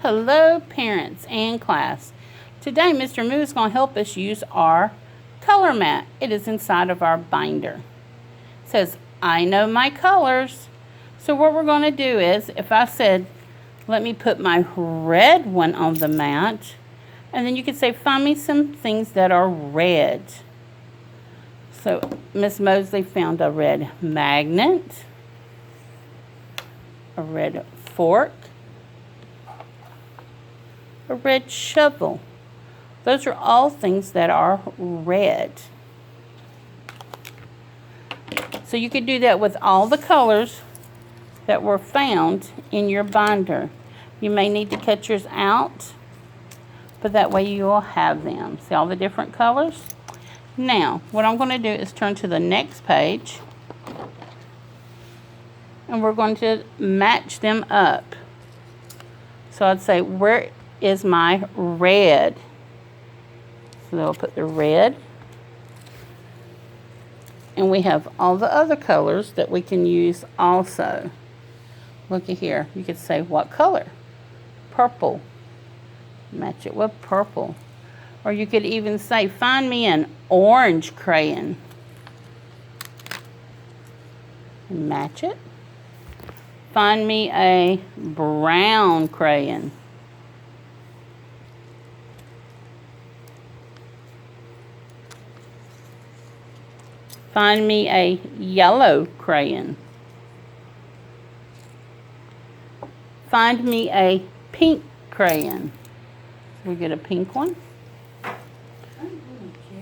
Hello parents and class. Today Mr. Moo is going to help us use our color mat. It is inside of our binder. It says, I know my colors. So what we're going to do is, if I said, let me put my red one on the mat, and then you could say, find me some things that are red. So Miss Mosley found a red magnet, a red fork, a red shovel. Those are all things that are red. So you could do that with all the colors that were found in your binder. You may need to cut yours out, but that way you will have them. See all the different colors? Now, what I'm going to do is turn to the next page, and we're going to match them up. So I'd say, where is my red? So they'll put the red. And we have all the other colors that we can use also. Look at here. You could say, what color? Purple. Match it with purple. Or you could even say, find me an orange crayon. And match it. Find me a brown crayon. Find me a yellow crayon. Find me a pink crayon. We get a pink one.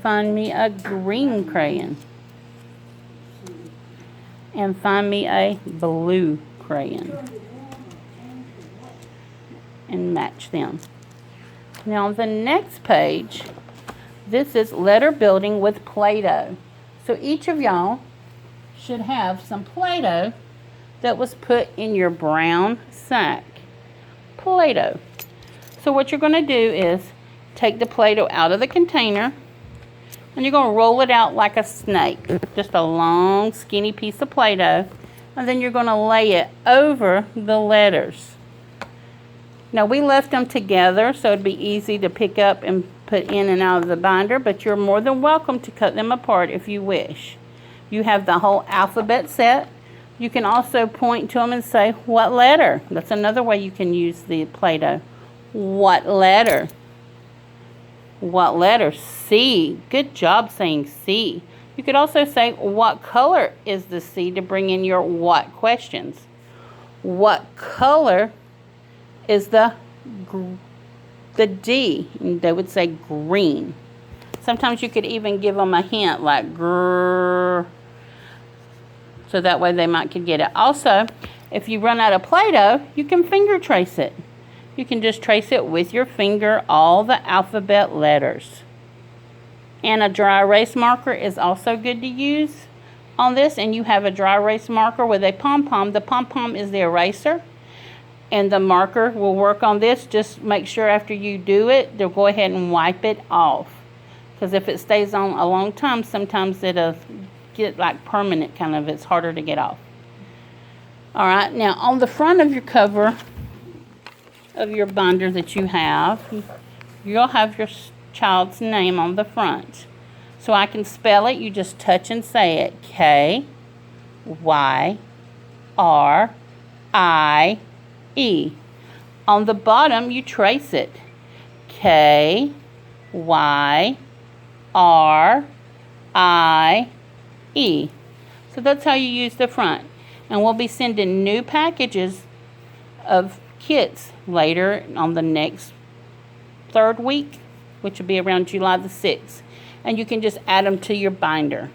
Find me a green crayon. And find me a blue crayon. And match them. Now on the next page, this is letter building with Play-Doh. So each of y'all should have some Play-Doh that was put in your brown sack. Play-Doh. So what you're going to do is take the Play-Doh out of the container, and you're going to roll it out like a snake. Just a long, skinny piece of Play-Doh. And then you're going to lay it over the letters. Now we left them together so it'd be easy to pick up and put in and out of the binder, but you're more than welcome to cut them apart if you wish. You have the whole alphabet set. You can also point to them and say, what letter? That's another way you can use the Play-Doh. What letter? What letter? C. Good job saying C. You could also say, what color is the C, to bring in your what questions. What color is the D? And they would say green. Sometimes you could even give them a hint like grrr, so that way they could get it. Also, if you run out of Play-Doh, you can finger trace it. You can just trace it with your finger, all the alphabet letters. And a dry erase marker is also good to use on this. And you have a dry erase marker with a pom-pom. The pom-pom is the eraser, and the marker will work on this. Just make sure after you do it, they'll go ahead and wipe it off. Because if it stays on a long time, sometimes it'll get like permanent kind of. It's harder to get off. All right, now on the front of your cover of your binder that you have, you'll have your child's name on the front. So I can spell it. You just touch and say it. K-Y-R-I-E. On the bottom, you trace it. K-Y-R-I-E. So that's how you use the front. And we'll be sending new packages of kits later on the next third week, which will be around July the 6th. And you can just add them to your binder.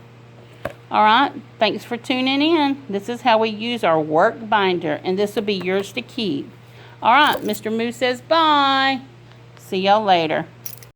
All right, thanks for tuning in. This is how we use our work binder, and this will be yours to keep. All right, Mr. Moo says bye. See y'all later.